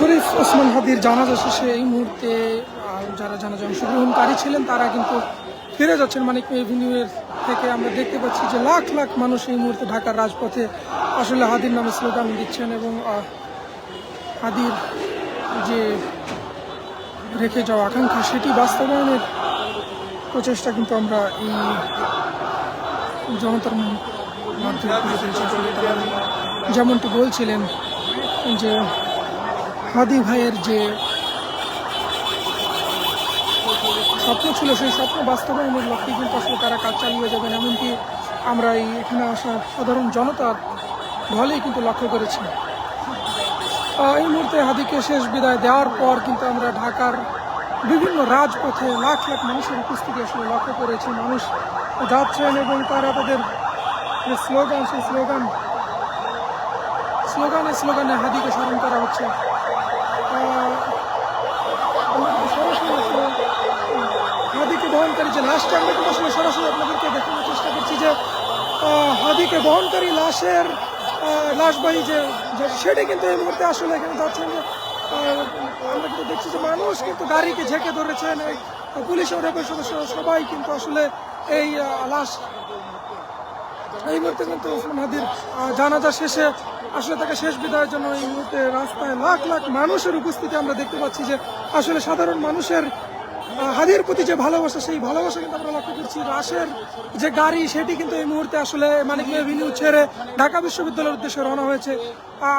শরীফ ওসমান হাদির জানাজা শেষে এই মুহূর্তে যারা জানাজা অংশগ্রহণকারী ছিলেন তারা কিন্তু ফিরে যাচ্ছেন মানিক মিয়া এভিনিউয়ের থেকে। আমরা দেখতে পাচ্ছি যে লাখ লাখ মানুষ এই মুহূর্তে ঢাকার রাজপথে আসলে হাদির নামে স্লোগান দিচ্ছেন এবং হাদির যে রেখে যাওয়া আকাঙ্ক্ষা সেটি বাস্তবায়নের প্রচেষ্টা কিন্তু আমরা এই জনতার মাধ্যমে যেমনটি বলছিলেন যে হাদি ভাইয়ের যে স্বপ্ন ছিল সেই স্বপ্ন বাস্তবায়নের লক্ষ্যে কিন্তু আসলে তারা কাজ চালিয়ে যাবেন, এমনকি আমরা এই এখানে আসা সাধারণ জনতার ঢলেই কিন্তু লক্ষ্য করেছি। এই মুহূর্তে হাদিকে শেষ বিদায় দেওয়ার পর কিন্তু আমরা ঢাকার বিভিন্ন রাজপথে লাখ লাখ মানুষের উপস্থিতি আসলে লক্ষ্য করেছি। মানুষ যাচ্ছেন এবং তারা তাদের যে স্লোগান সেই স্লোগানে হাদিকে স্মরণ করা হচ্ছে। হাদিকে বহনকারী যে লাশটা আমরা কিন্তু আসলে সরাসরি আপনাদেরকে দেখানোর চেষ্টা করছি যে হাদিকে বহনকারী লাশবাহী যে সেটা কিন্তু এই মুহূর্তে আসলে এখানে যাচ্ছেন যে আমরা কিন্তু দেখছি যে মানুষ কিন্তু গাড়িকে ঝেঁকে ধরেছেন, পুলিশ ও র্যাবের সদস্য সবাই কিন্তু আসলে এই লাশ এই মুহূর্তে কিন্তু ওসমান হাদির জানাজা শেষে আসলে তাকে শেষ বিদায়ের জন্য এই মুহূর্তে রাস্তায় লাখ লাখ মানুষের উপস্থিতি আমরা দেখতে পাচ্ছি যে আসলে সাধারণ মানুষের হাদির প্রতি যে ভালোবাসা সেই ভালোবাসা কিন্তু আমরা লক্ষ্য করছি। রাশের যে গাড়ি সেটি কিন্তু এই মুহূর্তে আসলে মানিক মিয়া এভিনিউ ছেড়ে ঢাকা বিশ্ববিদ্যালয়ের উদ্দেশ্যে রওনা হয়েছে।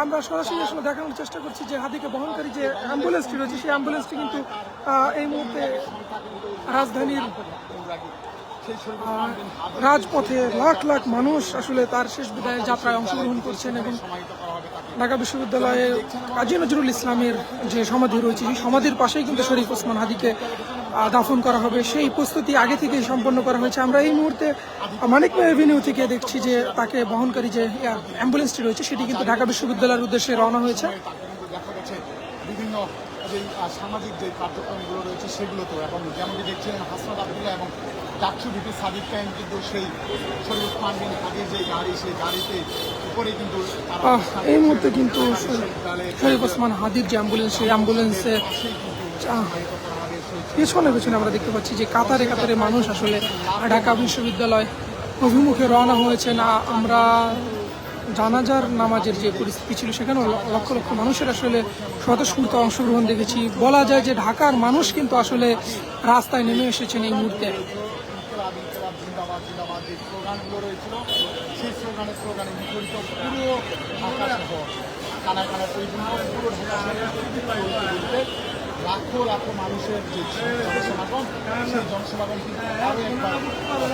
আমরা সরাসরি আসলে দেখানোর চেষ্টা করছি যে হাদিকে বহনকারী যে অ্যাম্বুলেন্সটি রয়েছে সেই অ্যাম্বুলেন্সটি কিন্তু এই মুহূর্তে রাজধানীর রাজপথে লাখ লাখ মানুষ আসলে তার শেষ বিদায়ের যাত্রায় অংশগ্রহণ করছেন এবং ঢাকা বিশ্ববিদ্যালয়ে কাজী নজরুল ইসলামের যে সমাধি রয়েছে সেই সমাধির পাশেই কিন্তু শরীফ ওসমান হাদিকে দাফন করা হবে, সেই প্রস্তুতি আগে থেকেই সম্পন্ন করা হয়েছে। আমরা এই মুহূর্তে মানিক মিয়া এভিনিউ থেকে দেখছি যে তাকে বহনকারী যে অ্যাম্বুলেন্সটি রয়েছে সেটি কিন্তু ঢাকা বিশ্ববিদ্যালয়ের উদ্দেশ্যে রওনা হয়েছে। বিভিন্ন যে সামাজিক যে কার্যক্রমগুলো রয়েছে সেগুলোতেও এবং যেমনটি দেখছিলেন হাসনাত আবদুল্লাহ এবং ডাকসু ভিপি সাদিক কায়েম কিন্তু সেই শরীফ ওসমান বিন হাদির যে গাড়ি সেই গাড়িতে উপরে কিন্তু এই মুহূর্তে কিন্তু শরীফ ওসমান হাদির যে অ্যাম্বুলেন্স সেই অ্যাম্বুলেন্সে পেছনে আমরা দেখতে পাচ্ছি যে কাতারে কাতারে মানুষ আসলে ঢাকা বিশ্ববিদ্যালয় অভিমুখে রওনা হয়েছেন। আমরা জানাজার নামাজের যে পরিস্থিতি ছিল সেখানেও লক্ষ লক্ষ মানুষের আসলে স্বতঃস্ফূর্ত অংশগ্রহণ দেখেছি। বলা যায় যে ঢাকার মানুষ কিন্তু আসলে রাস্তায় নেমে এসেছেন এই মুহূর্তে। লাখো লাখো মানুষের যে জনসমাগম সেই জনসমাগম কিন্তু আরও একবার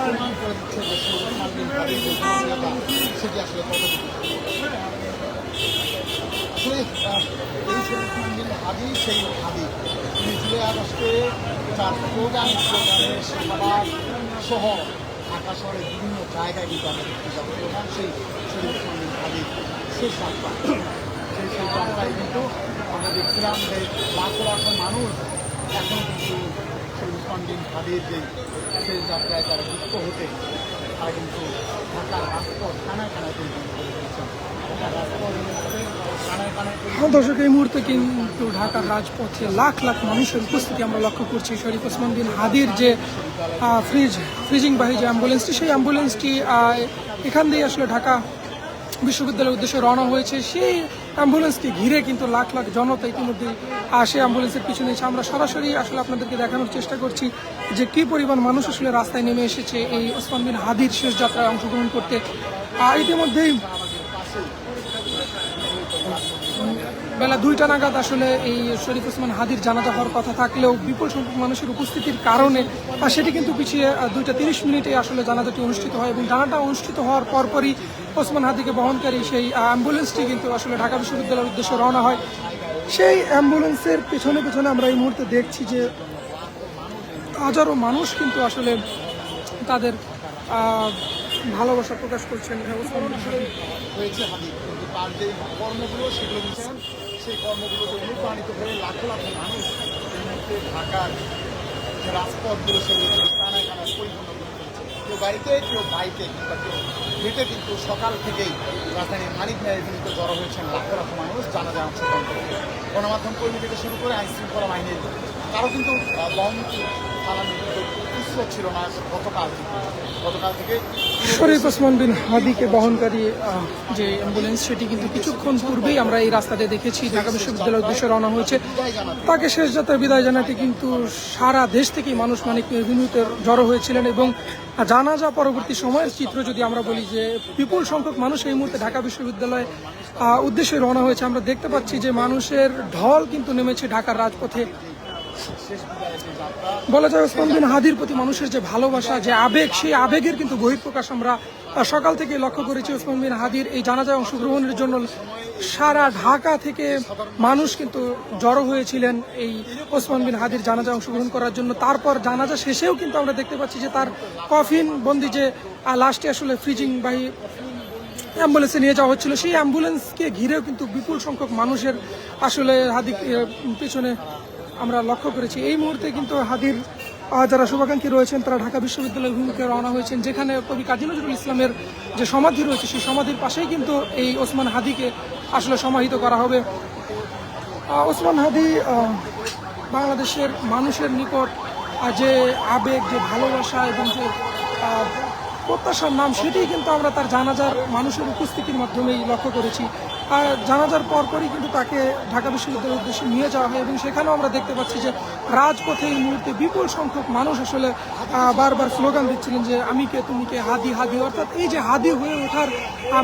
প্রমাণ করে দিচ্ছে যে সেটি আসলে কতটুকু এই শরীফ হাদি সেই হাদি তিনি জুলাই আগস্টে তার স্লোগানে শাহবাগ সহ ঢাকা শহরের বিভিন্ন জায়গায় কিন্তু আমরা দেখতে যাবো এবং সেই শরীফ হাদির শেষ যাত্রা সেই যাত্রায় কিন্তু আমরা দেখছিলাম যে লাখো লাখো মানুষ এখন কিন্তু শরীফ ওসমান বিন হাদির যে শেষ যাত্রায় তারা যুক্ত হতে তারা কিন্তু ঢাকার রাজপথ খানায় খানায় পরিবর্তন করে ফেলেছেন। দর্শক এই মুহূর্তে কিন্তু ঢাকার রাজপথে লাখ লাখ মানুষের উপস্থিতি আমরা লক্ষ্য করছি। শরীফ ওসমান বিন হাদির যে ফ্রিজিং বাহী যে অ্যাম্বুলেন্সটি সেই অ্যাম্বুলেন্সটি এখান দিয়ে আসলে ঢাকা বিশ্ববিদ্যালয়ের উদ্দেশ্যে রওনা হয়েছে। সেই অ্যাম্বুলেন্সকে ঘিরে কিন্তু লাখ লাখ জনতা ইতিমধ্যে সেই অ্যাম্বুলেন্সের পিছনে এসে আমরা সরাসরি আসলে আপনাদেরকে দেখানোর চেষ্টা করছি যে কী পরিমাণ মানুষ আসলে রাস্তায় নেমে এসেছে এই ওসমান বিন হাদির শেষ যাত্রায় অংশগ্রহণ করতে। ইতিমধ্যেই বেলা 2টা নাগাদ আসলে এই শরীফ ওসমান হাদির জানাজা হওয়ার কথা থাকলেও বিপুল সংখ্যক মানুষের উপস্থিতির কারণে সেটি কিন্তু পিছিয়ে 2টা 30 মিনিটে আসলে জানাজাটি অনুষ্ঠিত হয় এবং জানাজা অনুষ্ঠিত হওয়ার পরপরই ওসমান হাদিকে বহনকারী সেই অ্যাম্বুলেন্সটি কিন্তু আসলে ঢাকা বিশ্ববিদ্যালয়ের উদ্দেশ্যে রওনা হয়। সেই অ্যাম্বুলেন্সের পেছনে আমরা এই মুহূর্তে দেখছি যে হাজারো মানুষ কিন্তু আসলে তাদের ভালোবাসা প্রকাশ করছেন হয়েছে হাদির কিন্তু তার যে কর্মগুলো সেগুলো দিচ্ছেন সেই কর্মগুলোকে অনুপ্রাণিত করে লাখো লাখো মানুষ এই মুহূর্তে ঢাকার যে রাজপথগুলো সেগুলো কানায় কানায় পরিপূর্ণ করে ফেলেছে। কেউ গাড়িতে, কেউ বাইকে, কিংবা কেউ হেঁটে কিন্তু সকাল থেকেই রাজধানীর মানিক মেয়ারিতে জড়ো হয়েছেন লাখো লাখো মানুষ জানাজায় অংশগ্রহণ করতে। গণমাধ্যম কর্মী থেকে শুরু করে আইন শৃঙ্খলা বাহিনীর কারো কিন্তু লঞ্চ চালানোর উৎসব ছিল না গতকাল থেকে। শরীফ ওসমান বিন হাদিকে বহনকারী যে অ্যাম্বুলেন্স সেটি কিন্তু কিছুক্ষণ পূর্বেই আমরা এই রাস্তাতে দেখেছি ঢাকা বিশ্ববিদ্যালয়ের উদ্দেশ্যে রওনা হয়েছে। তাকে শেষ যাত্রায় বিদায় জানাতে কিন্তু সারা দেশ থেকেই মানুষ মানিক মেদিনীতে জড়ো হয়েছিলেন এবং জানাজা পরবর্তী সময়ের চিত্র যদি আমরা বলি যে বিপুল সংখ্যক মানুষ এই মুহূর্তে ঢাকা বিশ্ববিদ্যালয়ে উদ্দেশ্যে রওনা হয়েছে। আমরা দেখতে পাচ্ছি যে মানুষের ঢল কিন্তু নেমেছে ঢাকার রাজপথে। বলা যায় ওসমান বিন হাদির প্রতি মানুষের যে ভালোবাসা, যে আবেগ, সেই আবেগের কিন্তু বহিঃপ্রকাশ আমরা সকাল থেকে লক্ষ্য করেছি। ওসমান বিন হাদির এই জানাজায় অংশগ্রহণের জন্য সারা ঢাকা থেকে মানুষ কিন্তু জড়ো হয়েছিলেন এই ওসমান বিন হাদির জানাজায় অংশগ্রহণ করার জন্য। তারপর জানাজা শেষেও কিন্তু আমরা দেখতে পাচ্ছি যে তার কফিন বন্দি যে লাশটি আসলে ফ্রিজিং বাহী অ্যাম্বুলেন্সে নিয়ে যাওয়া হচ্ছিল, সেই অ্যাম্বুলেন্সকে ঘিরেও কিন্তু বিপুল সংখ্যক মানুষের আসলে হাদি পেছনে আমরা লক্ষ্য করেছি। এই মুহূর্তে কিন্তু হাদির যারা শুভাকাঙ্ক্ষী রয়েছেন তারা ঢাকা বিশ্ববিদ্যালয়ের অভিমুখে রওনা হয়েছেন, যেখানে কবি কাজী নজরুল ইসলামের যে সমাধি রয়েছে সেই সমাধির পাশেই কিন্তু এই ওসমান হাদিকে আসলে সমাহিত করা হবে। ওসমান হাদি বাংলাদেশের মানুষের নিকট যে আবেগ, যে ভালোবাসা এবং যে প্রত্যাশার নাম, সেটি কিন্তু আমরা তার জানাজার মানুষের উপস্থিতির মাধ্যমেই লক্ষ্য করেছি। আর জানাজার পরপরই কিন্তু তাকে ঢাকা বিশ্ববিদ্যালয়ের উদ্দেশ্যে নিয়ে যাওয়া হয় এবং সেখানেও আমরা দেখতে পাচ্ছি যে রাজপথে এই মুহূর্তে বিপুল সংখ্যক মানুষ আসলে বারবার স্লোগান দিচ্ছিলেন যে আমি কে, তুমি কে, হাদি হাদি। অর্থাৎ এই যে হাদি হয়ে ওঠার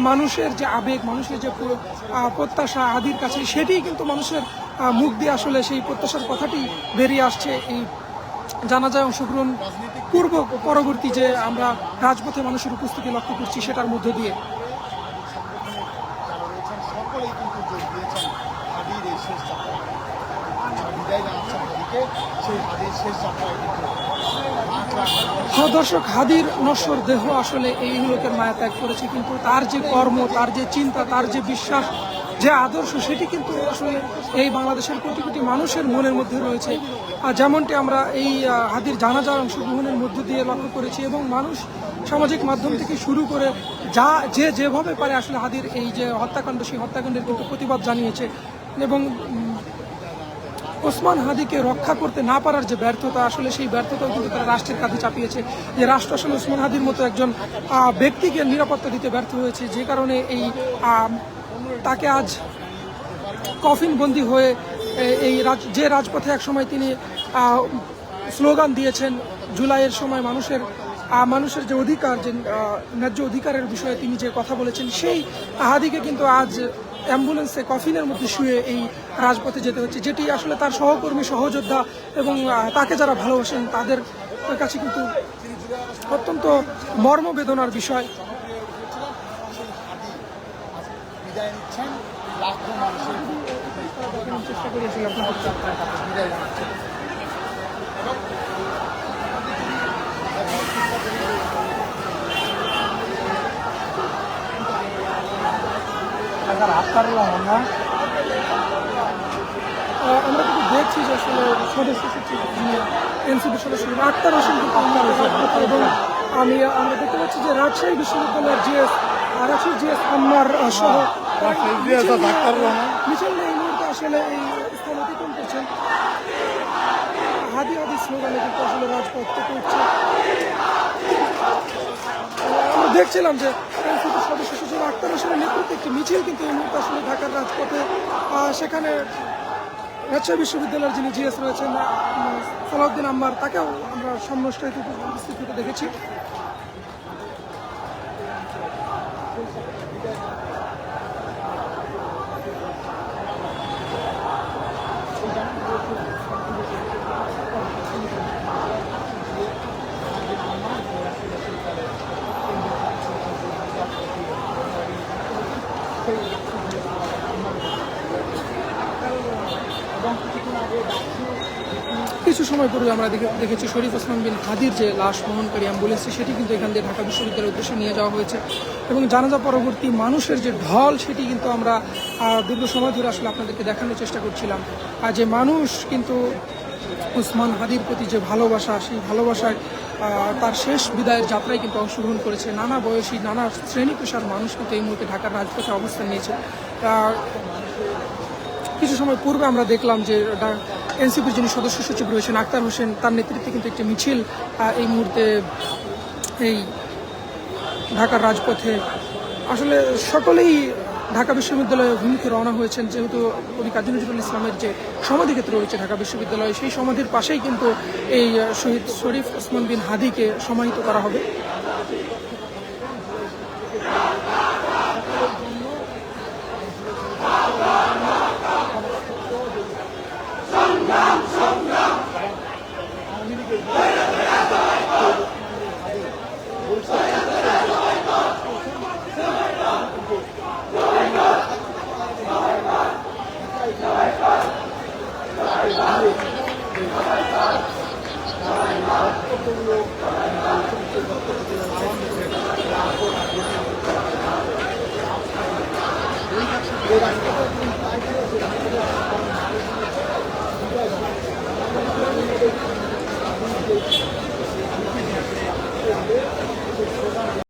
মানুষের যে আবেগ, মানুষের যে প্রত্যাশা হাদির কাছে, সেটিই কিন্তু মানুষের মুখ দিয়ে আসলে সেই প্রত্যাশার কথাটি বেরিয়ে আসছে এই জানাজায় অংশগ্রহণ পূর্ব পরবর্তী যে আমরা রাজপথে মানুষের উপস্থিতি লক্ষ্য করছি সেটার মধ্য দিয়ে। সকলেই কিন্তু যোগ দিয়েছেন হাদির এই শেষ যাত্রায়, বিদায় জানাচ্ছেন হাদিকে। সেই হাদির শেষ যাত্রায় কিন্তু দর্শক, হাদির নশ্বর দেহ আসলে এই লোকের মায়া ত্যাগ করেছে, কিন্তু তার যে কর্ম, তার যে চিন্তা, তার যে বিশ্বাস, যে আদর্শ, সেটি কিন্তু আসলে এই বাংলাদেশের কোটি কোটি মানুষের মনের মধ্যে রয়েছে। যেমনটি আমরা এই হাদির জানাজার অংশগ্রহণের মধ্য দিয়ে লক্ষ্য করেছি এবং মানুষ সামাজিক মাধ্যম থেকে শুরু করে যেভাবে পারে আসলে হাদির এই যে হত্যাকাণ্ড, সেই হত্যাকাণ্ডের কিন্তু প্রতিবাদ জানিয়েছে এবং ওসমান হাদিকে রক্ষা করতে না পারার যে ব্যর্থতা, আসলে সেই ব্যর্থতাও কিন্তু তারা রাষ্ট্রের কাঁধে চাপিয়েছে। যে রাষ্ট্র আসলে ওসমান হাদির মতো একজন ব্যক্তিকে নিরাপত্তা দিতে ব্যর্থ হয়েছে, যে কারণে এই তাকে আজ কফিন বন্দি হয়ে এই যে রাজপথে একসময় তিনি স্লোগান দিয়েছেন, জুলাইয়ের সময় মানুষের যে অধিকার, যে ন্যায্য অধিকারের বিষয়ে তিনি যে কথা বলেছেন, সেই হাদিকে কিন্তু আজ অ্যাম্বুলেন্সে কফিনের মধ্যে শুয়ে এই রাজপথে যেতে হচ্ছে, যেটি আসলে তার সহকর্মী, সহযোদ্ধা এবং তাকে যারা ভালোবাসেন তাদের কাছে কিন্তু অত্যন্ত মর্মবেদনার বিষয়। বিদায় নিচ্ছেন লাখো মানুষের চেষ্টা করি আসলে আপনাদের বিদায় জানাচ্ছেন। আমরা কিন্তু দেখছি যে আসলে সদস্য সচিব এনসিপি সদস্য আক্তার হোসেন কিন্তু এবং আমরা দেখতে পাচ্ছি যে রাজশাহী বিশ্ববিদ্যালয়ের জিএস আম্মার সহ মিছিল এই মুহূর্তে আসলে এই স্থান অতিক্রম করছেন। হাদি হাদি স্লোগানে কিন্তু আসলে রাজপথ থেকে উঠছে। আমরা দেখছিলাম যে এনসিপির সদস্য সচিব আক্তার হোসেনের নেতৃত্বে একটি মিছিল কিন্তু এই মুহূর্তে আসলে ঢাকার রাজপথে, সেখানে রাজশাহী বিশ্ববিদ্যালয়ের যিনি জিএস রয়েছেন সালাউদ্দিন আম্মার, তাকেও আমরা সম্মুখে উপস্থিত হতে দেখেছি। কিছু সময় পূর্বে আমরা দেখেছি শরীফ ওসমান বিন হাদির যে লাশ বহনকারী অ্যাম্বুলেন্স, সেটি কিন্তু এখান দিয়ে ঢাকা বিশ্ববিদ্যালয়ের উদ্দেশ্যে নিয়ে যাওয়া হয়েছে এবং জানাজা পরবর্তী মানুষের যে ঢল, সেটি কিন্তু আমরা দীর্ঘ সময় ধরে আসলে আপনাদেরকে দেখানোর চেষ্টা করছিলাম। যে মানুষ কিন্তু উসমান হাদির প্রতি যে ভালোবাসা, সেই ভালোবাসায় তার শেষ বিদায়ের যাত্রায় কিন্তু অংশগ্রহণ করেছে নানা বয়সী, নানা শ্রেণী পেশার মানুষ কিন্তু এই মুহূর্তে ঢাকার রাজপথে অবস্থান নিয়েছে। কিছু সময় পূর্বে আমরা দেখলাম যে এনসিপির যিনি সদস্য সচিব রয়েছেন আক্তার হোসেন, তার নেতৃত্বে কিন্তু একটি মিছিল এই মুহূর্তে এই ঢাকার রাজপথে আসলে সকলেই ঢাকা বিশ্ববিদ্যালয়ে অভিমুখে রওনা হয়েছেন, যেহেতু কবি কাজী নজরুল ইসলামের যে সমাধিক্ষেত্র রয়েছে ঢাকা বিশ্ববিদ্যালয়ে, সেই সমাধির পাশেই কিন্তু এই শহীদ শরীফ ওসমান বিন হাদিকে সমাহিত করা হবে। এই